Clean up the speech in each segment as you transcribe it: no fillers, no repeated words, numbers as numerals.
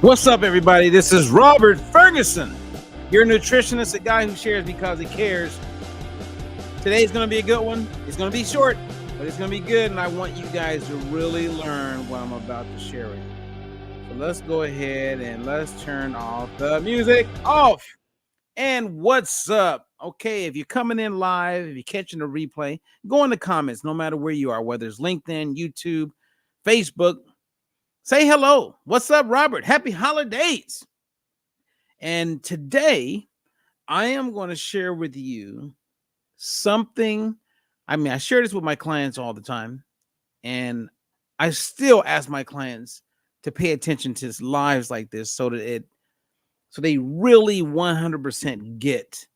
What's up, everybody? This is Robert Ferguson, your nutritionist, a guy who shares because he cares. Today's going to be a good one. It's going to be short, but it's going to be good, and I want you guys to really learn what I'm about to share with you. So let's go ahead and let's turn off the music off. And what's up? Okay, if you're coming in live, if you're catching the replay, go in the comments, no matter where you are, whether it's LinkedIn, YouTube, Facebook. Say hello. What's up, Robert? Happy holidays. And today, I am going to share with you something. I share this with my clients all the time, and I still ask my clients to pay attention to lives like this so they really 100% get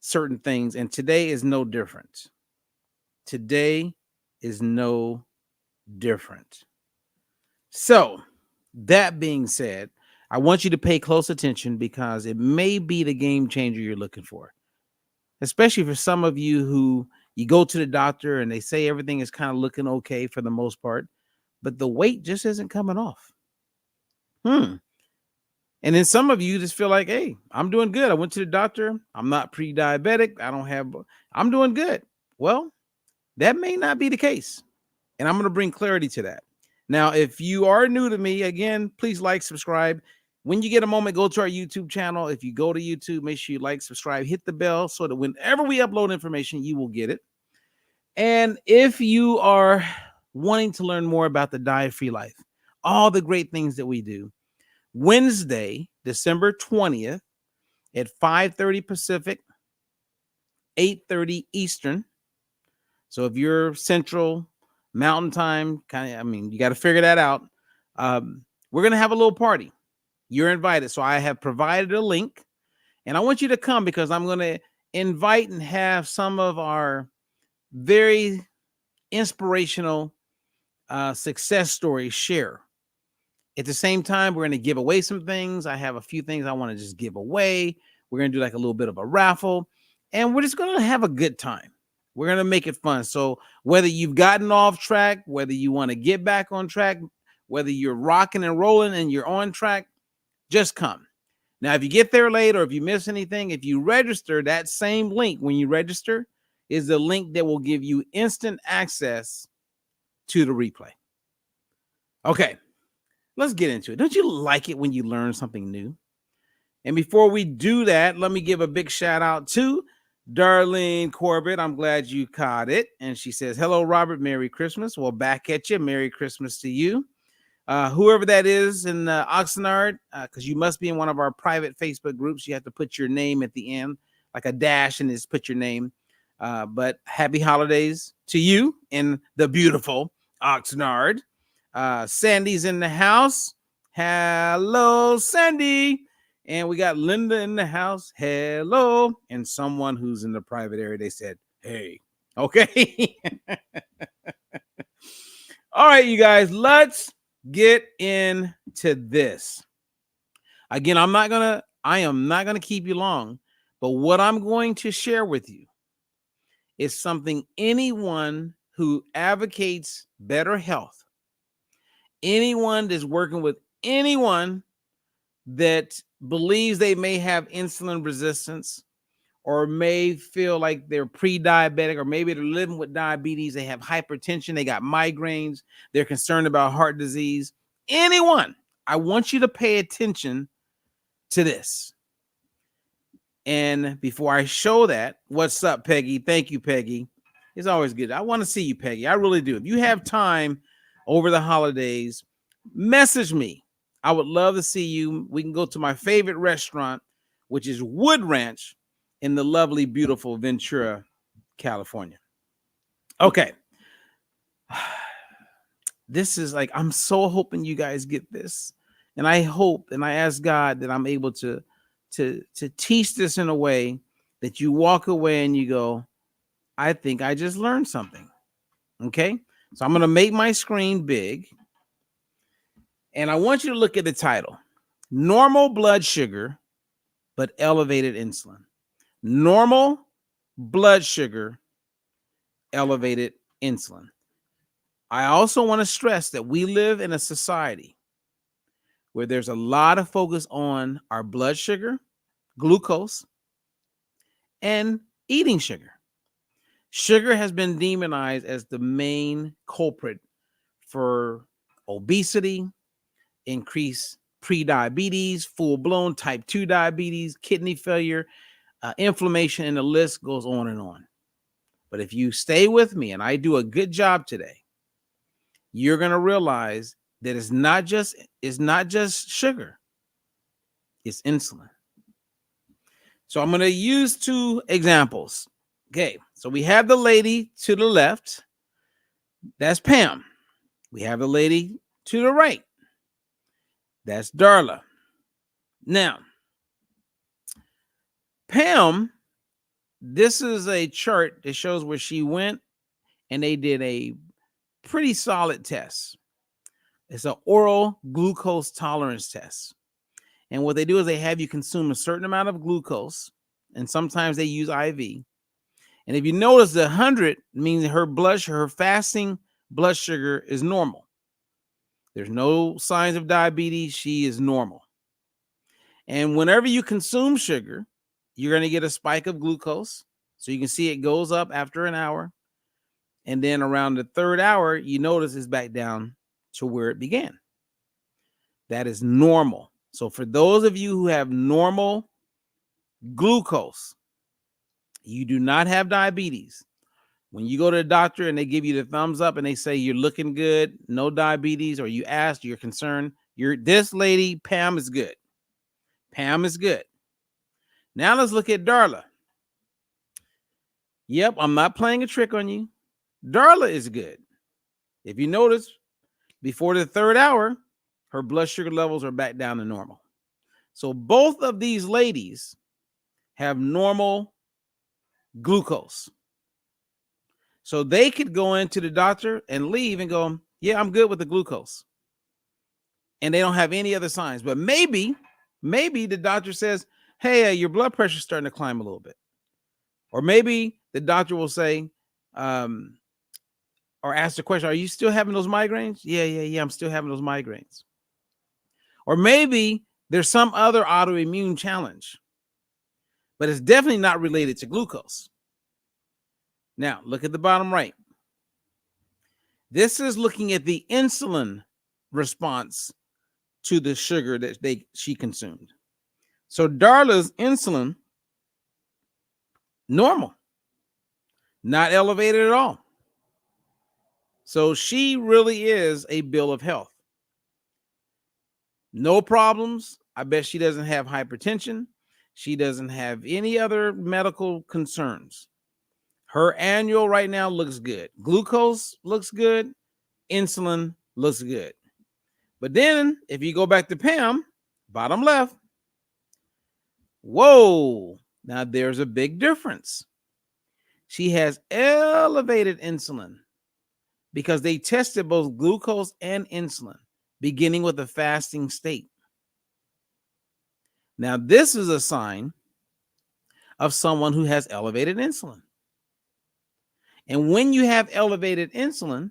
certain things. And today is no different. Today is no different. So, that being said, I want you to pay close attention because it may be the game changer you're looking for, especially for some of you who you go to the doctor and they say everything is kind of looking okay for the most part, but the weight just isn't coming off. And then some of you just feel like, hey, I'm doing good. I went to the doctor. I'm not pre-diabetic. I'm doing good. Well, that may not be the case. And I'm going to bring clarity to that. Now, if you are new to me, again, please like, subscribe. When you get a moment, go to our YouTube channel. If you go to YouTube, make sure you like, subscribe, hit the bell so that whenever we upload information, you will get it. And if you are wanting to learn more about the diet-free life, all the great things that we do, Wednesday, December 20th at 5:30 Pacific, 8:30 Eastern. So if you're Central, Mountain Time, you got to figure that out. We're going to have a little party. You're invited. So I have provided a link, and I want you to come because I'm going to invite and have some of our very inspirational success stories share. At the same time, we're going to give away some things. I have a few things I want to just give away. We're going to do like a little bit of a raffle, and we're just going to have a good time. We're going to make it fun. So whether you've gotten off track, whether you want to get back on track, whether you're rocking and rolling and you're on track, just come. Now, if you get there late or if you miss anything, if you register, that same link when you register is the link that will give you instant access to the replay. Okay, let's get into it. Don't you like it when you learn something new? And before we do that, let me give a big shout out to Darlene Corbett. I'm glad you caught it. And she says, hello, Robert. Merry Christmas. Well, back at you. Merry Christmas to you. Whoever that is in Oxnard, because you must be in one of our private Facebook groups. You have to put your name at the end, like a dash, and just put your name. But happy holidays to you in the beautiful Oxnard. Sandy's in the house. Hello, Sandy. And we got Linda in the house. Hello. And someone who's in the private area, they said, hey. Okay. All right, you guys, let's get into this. Again, I am not going to keep you long, but what I'm going to share with you is something anyone who advocates better health, anyone that's working with anyone that believes they may have insulin resistance or may feel like they're pre-diabetic, or maybe they're living with diabetes, they have hypertension, they got migraines, they're concerned about heart disease. Anyone, I want you to pay attention to this. And before I show that, what's up, Peggy? Thank you, Peggy. It's always good. I want to see you, Peggy. I really do. If you have time over the holidays, message me. I would love to see you. We can go to my favorite restaurant, which is Wood Ranch in the lovely, beautiful Ventura, California. Okay. This is like, I'm so hoping you guys get this. And I hope, and I ask God that I'm able to teach this in a way that you walk away and you go, I think I just learned something. Okay. So I'm going to make my screen big. And I want you to look at the title: Normal blood sugar, but elevated insulin. Normal blood sugar, elevated insulin. I also want to stress that we live in a society where there's a lot of focus on our blood sugar, glucose, and eating sugar. Sugar has been demonized as the main culprit for obesity, increased prediabetes, full-blown type 2 diabetes, kidney failure, inflammation, and the list goes on and on. But if you stay with me and I do a good job today, you're going to realize that it's not just sugar, it's insulin. So I'm going to use two examples. Okay, so we have the lady to the left. That's Pam. We have the lady to the right. That's Darla. Now, Pam, this is a chart that shows where she went and they did a pretty solid test. It's an oral glucose tolerance test. And what they do is they have you consume a certain amount of glucose, and sometimes they use IV. And if you notice, the 100 means her fasting blood sugar is normal. There's no signs of diabetes. She is normal. And whenever you consume sugar, you're going to get a spike of glucose. So you can see it goes up after an hour. And then around the third hour, you notice it's back down to where it began. That is normal. So for those of you who have normal glucose, you do not have diabetes. When you go to the doctor and they give you the thumbs up and they say you're looking good, no diabetes, or you ask, you're concerned, this lady, Pam, is good. Pam is good. Now let's look at Darla. Yep, I'm not playing a trick on you. Darla is good. If you notice, before the third hour, her blood sugar levels are back down to normal. So both of these ladies have normal glucose. So they could go into the doctor and leave and go, yeah, I'm good with the glucose. And they don't have any other signs. But maybe the doctor says, hey, your blood pressure is starting to climb a little bit. Or maybe the doctor will say, or ask the question, are you still having those migraines? Yeah, I'm still having those migraines. Or maybe there's some other autoimmune challenge, but it's definitely not related to glucose. Now, look at the bottom right. This is looking at the insulin response to the sugar that she consumed. So Darla's insulin, normal, not elevated at all. So she really is a bill of health. No problems. I bet she doesn't have hypertension. She doesn't have any other medical concerns. Her annual right now looks good. Glucose looks good. Insulin looks good. But then if you go back to Pam, bottom left, whoa, now there's a big difference. She has elevated insulin because they tested both glucose and insulin, beginning with a fasting state. Now, this is a sign of someone who has elevated insulin. And when you have elevated insulin,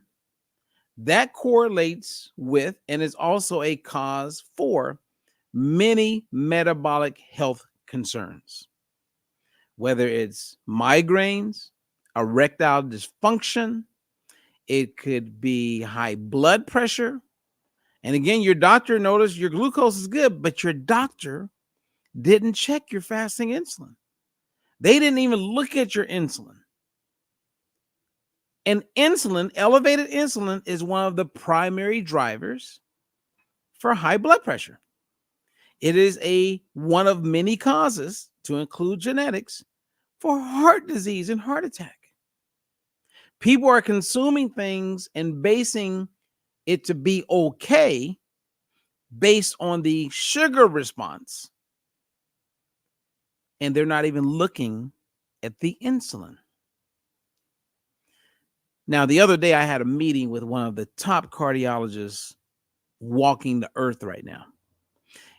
that correlates with and is also a cause for many metabolic health concerns, whether it's migraines, erectile dysfunction, it could be high blood pressure. And again, your doctor noticed your glucose is good, but your doctor didn't check your fasting insulin. They didn't even look at your insulin. And elevated insulin is one of the primary drivers for high blood pressure. It is one of many causes, to include genetics, for heart disease and heart attack. People are consuming things and basing it to be okay based on the sugar response, and they're not even looking at the insulin. Now, the other day I had a meeting with one of the top cardiologists walking the earth right now.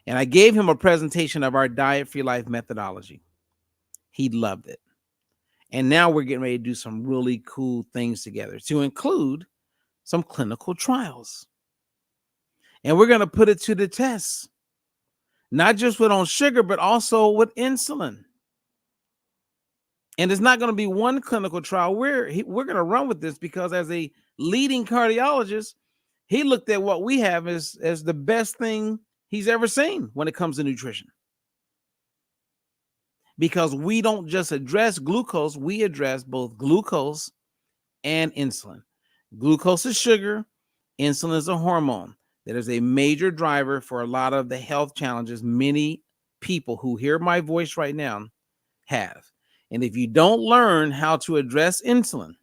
And I gave him a presentation of our Diet Free Life methodology. He loved it. And now we're getting ready to do some really cool things together, to include some clinical trials. And we're going to put it to the test, not just with on sugar, but also with insulin. And it's not going to be one clinical trial. We're going to run with this because as a leading cardiologist, he looked at what we have as the best thing he's ever seen when it comes to nutrition. Because we don't just address glucose, we address both glucose and insulin. Glucose is sugar, insulin is a hormone that is a major driver for a lot of the health challenges many people who hear my voice right now have. And if you don't learn how to address insulin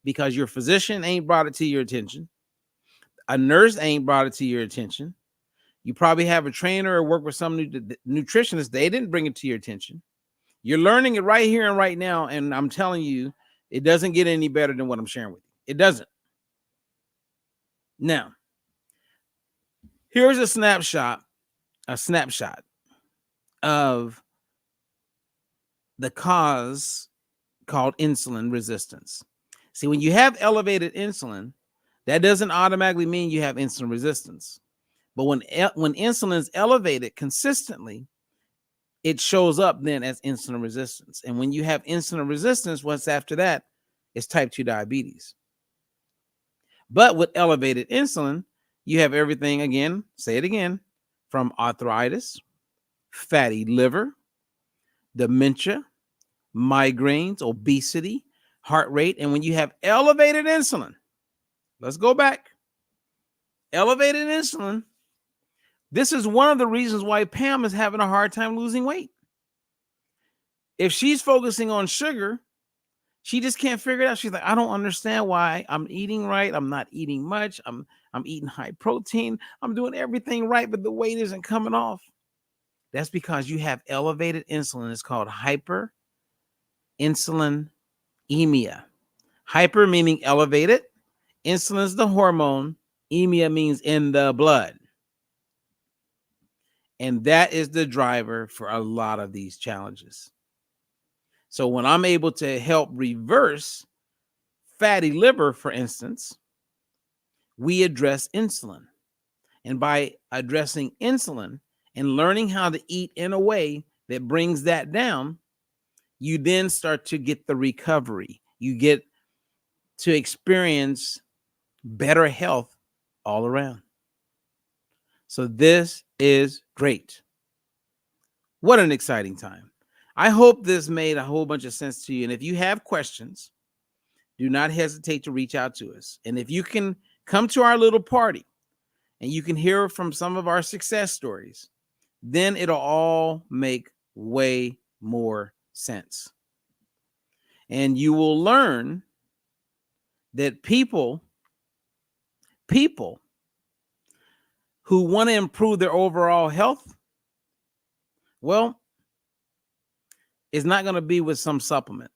because your physician ain't brought it to your attention, a nurse ain't brought it to your attention, you probably have a trainer or work with some nutritionist, they didn't bring it to your attention. You're learning it right here and right now, and I'm telling you, it doesn't get any better than what I'm sharing with you. It doesn't. Now, here's a snapshot of the cause called insulin resistance. See, when you have elevated insulin, that doesn't automatically mean you have insulin resistance. But when insulin is elevated consistently, it shows up then as insulin resistance. And when you have insulin resistance, what's after that is type 2 diabetes. But with elevated insulin, you have everything again, say it again, from arthritis, fatty liver, dementia, migraines, obesity, heart rate. And when you have elevated insulin, let's go back. Elevated insulin. This is one of the reasons why Pam is having a hard time losing weight. If she's focusing on sugar, she just can't figure it out. She's like, I don't understand why I'm eating right. I'm not eating much. I'm eating high protein. I'm doing everything right, but the weight isn't coming off. That's because you have elevated insulin. It's called hyperinsulinemia. Hyper meaning elevated. Insulin is the hormone. Emia means in the blood. And that is the driver for a lot of these challenges. So when I'm able to help reverse fatty liver, for instance, we address insulin. And by addressing insulin and learning how to eat in a way that brings that down, you then start to get the recovery. You get to experience better health all around. So this is great. What an exciting time. I hope this made a whole bunch of sense to you. And if you have questions, do not hesitate to reach out to us. And if you can come to our little party and you can hear from some of our success stories, then it'll all make way more sense. And you will learn that people who want to improve their overall health, well, it's not going to be with some supplement.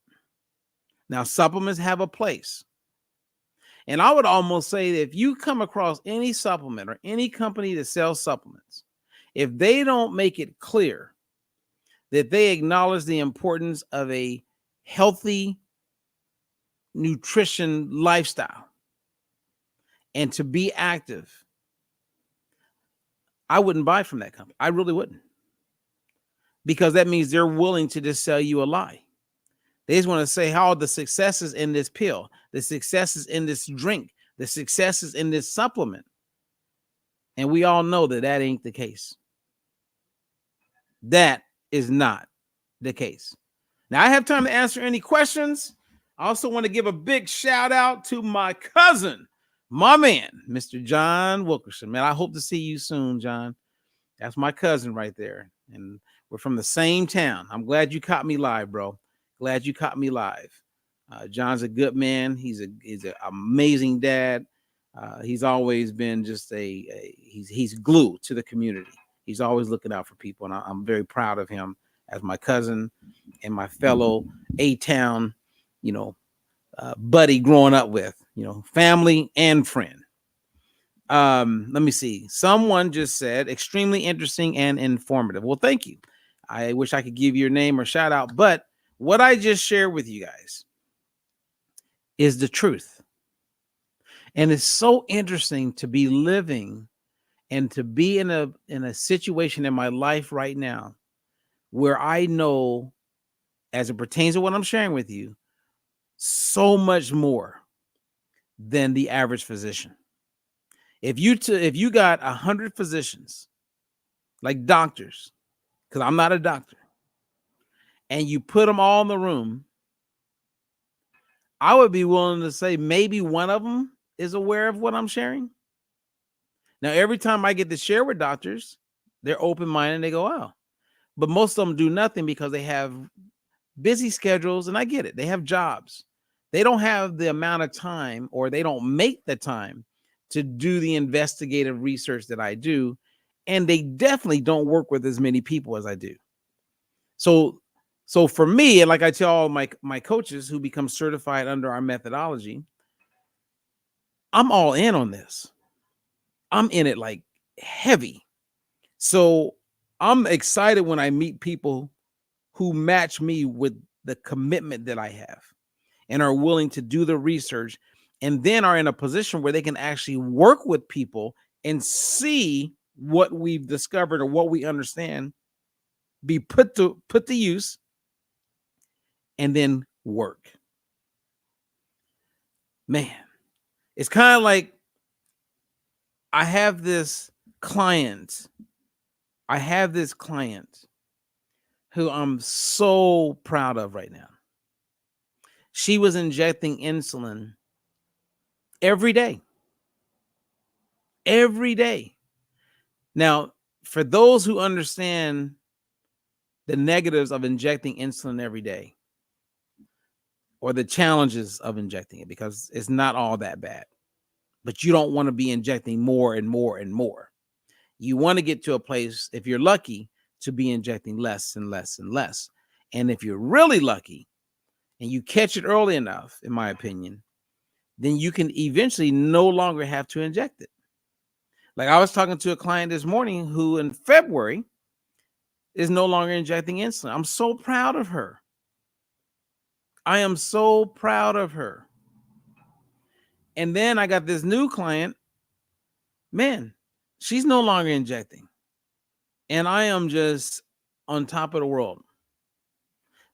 Now, supplements have a place. And I would almost say that if you come across any supplement or any company that sells supplements, if they don't make it clear that they acknowledge the importance of a healthy nutrition lifestyle and to be active, I wouldn't buy from that company. I really wouldn't. Because that means they're willing to just sell you a lie. They just want to say how the successes in this pill, the successes in this drink, the successes in this supplement. And we all know that that ain't the case. That is not the case. Now, I have time to answer any questions. I also want to give a big shout out to my cousin, my man, Mr. John Wilkerson. Man, I hope to see you soon, John. That's my cousin right there. And we're from the same town. I'm glad you caught me live, bro. Glad you caught me live. John's a good man. He's an amazing dad. He's always been just he's glue to the community. He's always looking out for people, and I'm very proud of him as my cousin and my fellow A-Town, buddy growing up with, family and friend. Let me see. Someone just said extremely interesting and informative. Well, thank you. I wish I could give your name or shout out, but what I just shared with you guys is the truth. And it's so interesting to be living And to be in a situation in my life right now where I know, as it pertains to what I'm sharing with you, so much more than the average physician. If you got 100 physicians, like doctors, because I'm not a doctor, and you put them all in the room, I would be willing to say maybe one of them is aware of what I'm sharing. Now, every time I get to share with doctors, they're open-minded and they go, oh. But most of them do nothing because they have busy schedules, and I get it. They have jobs. They don't have the amount of time, or they don't make the time to do the investigative research that I do, and they definitely don't work with as many people as I do. So for me, and like I tell all my coaches who become certified under our methodology, I'm all in on this. I'm in it like heavy. So I'm excited when I meet people who match me with the commitment that I have and are willing to do the research, and then are in a position where they can actually work with people and see what we've discovered or what we understand be put to use, and then work. Man, it's kind of like I have this client who I'm so proud of right now. She was injecting insulin every day. Every day. Now, for those who understand the negatives of injecting insulin every day, or the challenges of injecting it, because it's not all that bad, but you don't want to be injecting more and more and more. You want to get to a place, if you're lucky, to be injecting less and less and less. And if you're really lucky and you catch it early enough, in my opinion, then you can eventually no longer have to inject it. Like I was talking to a client this morning who in February is no longer injecting insulin. I'm so proud of her. I am so proud of her. And then I got this new client. Man, she's no longer injecting. And I am just on top of the world.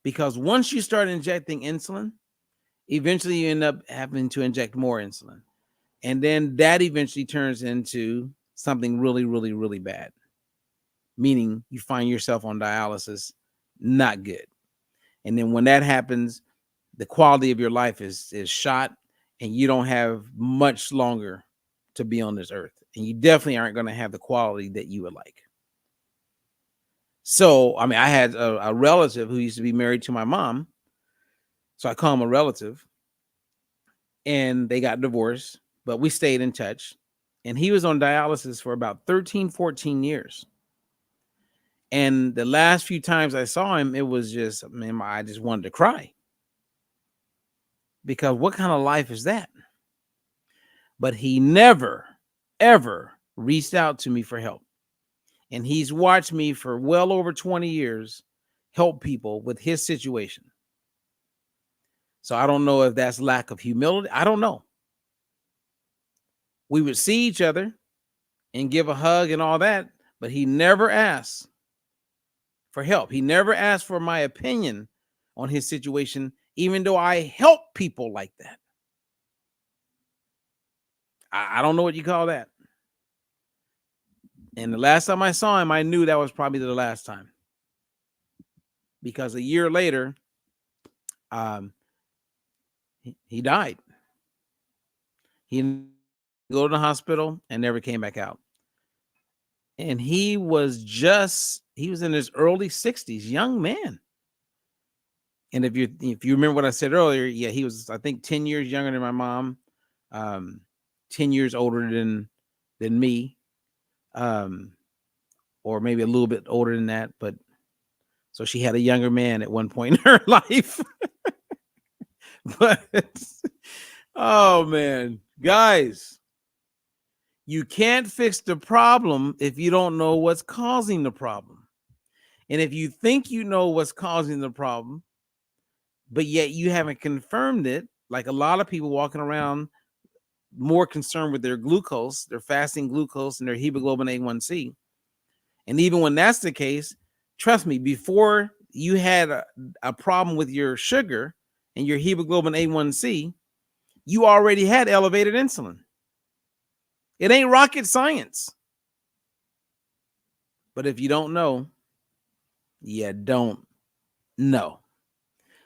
Because once you start injecting insulin, eventually you end up having to inject more insulin. And then that eventually turns into something really, really, really bad. Meaning you find yourself on dialysis, not good. And then when that happens, the quality of your life is shot, and you don't have much longer to be on this earth. And you definitely aren't going to have the quality that you would like. So, I mean, I had a relative who used to be married to my mom. So I call him a relative. And they got divorced, but we stayed in touch. And he was on dialysis for about 13, 14 years. And the last few times I saw him, it was just, man, I just wanted to cry. Because what kind of life is that? But he never, ever reached out to me for help. And he's watched me for well over 20 years help people with his situation. So I don't know if that's lack of humility. I don't know. We would see each other and give a hug and all that, but he never asked for help. He never asked for my opinion on his situation, even though I help people like that. I don't know what you call that. And the last time I saw him, I knew that was probably the last time. Because a year later, he died. He didn't go to the hospital and never came back out. And he was in his early 60s, young man. And if you remember what I said earlier, yeah, he was, I think, 10 years younger than my mom, 10 years older than me, or maybe a little bit older than that. But so she had a younger man at one point in her life. But oh man, guys, you can't fix the problem if you don't know what's causing the problem. And if you think you know what's causing the problem, but yet you haven't confirmed it, like a lot of people walking around more concerned with their glucose, their fasting glucose, and their hemoglobin A1C. And even when that's the case, trust me, before you had a problem with your sugar and your hemoglobin A1C, you already had elevated insulin. It ain't rocket science. But if you don't know, you don't know.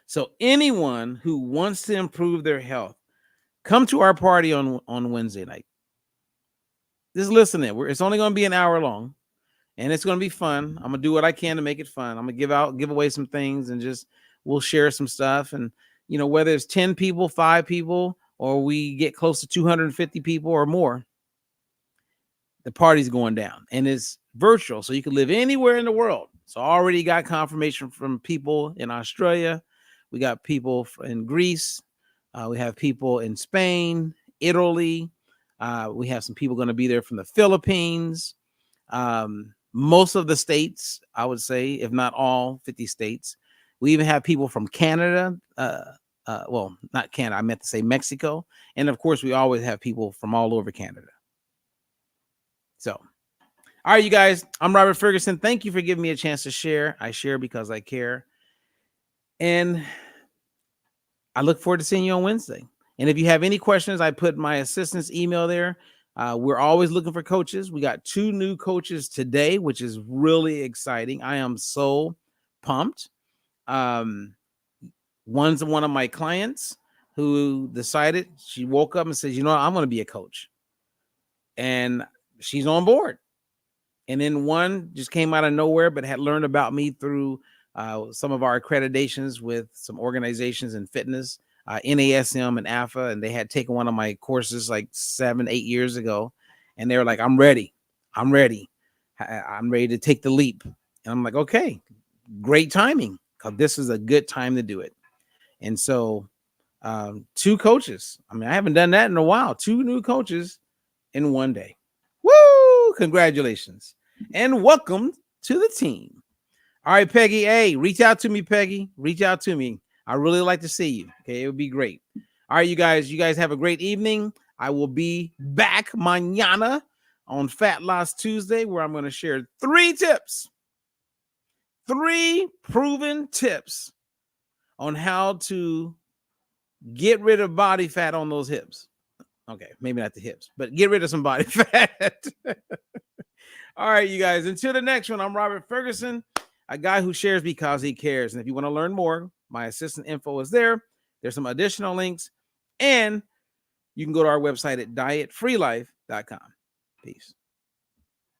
So anyone who wants to improve their health, come to our party on Wednesday night. Just listen in. It's only going to be an hour long, and it's going to be fun. I'm going to do what I can to make it fun. I'm going to give away some things, and we'll share some stuff. And, whether it's 10 people, 5 people, or we get close to 250 people or more, the party's going down, and it's virtual. So you can live anywhere in the world. So I already got confirmation from people in Australia. We got people in Greece. We have people in Spain, Italy. We have some people going to be there from the Philippines. Most of the states, I would say, if not all 50 states. We even have people from Canada. Well, not Canada. I meant to say Mexico. And of course, we always have people from all over Canada. So, all right, you guys, I'm Robert Ferguson. Thank you for giving me a chance to share. I share because I care. And I look forward to seeing you on Wednesday. And if you have any questions, I put my assistant's email there. We're always looking for coaches. We got 2 new coaches today, which is really exciting. I am so pumped. One's one of my clients who decided, she woke up and says, I'm going to be a coach. And she's on board. And then one just came out of nowhere, but had learned about me through some of our accreditations with some organizations in fitness, NASM and AFA, and they had taken one of my courses like 7-8 years ago. And they were like, I'm ready. I'm ready to take the leap. And I'm like, okay, great timing, because this is a good time to do it. And so 2 coaches. I mean, I haven't done that in a while. 2 new coaches in one day. Woo! Congratulations. And welcome to the team. All right, Peggy. Hey, reach out to me, Peggy. Reach out to me. I really like to see you. Okay, it would be great. All right, you guys have a great evening. I will be back mañana on Fat Loss Tuesday, where I'm going to share 3 tips. 3 proven tips on how to get rid of body fat on those hips. Okay, maybe not the hips, but get rid of some body fat. All right, you guys, until the next one, I'm Robert Ferguson, a guy who shares because he cares. And if you want to learn more, my assistant info is there. There's some additional links, and you can go to our website at dietfreelife.com. Peace.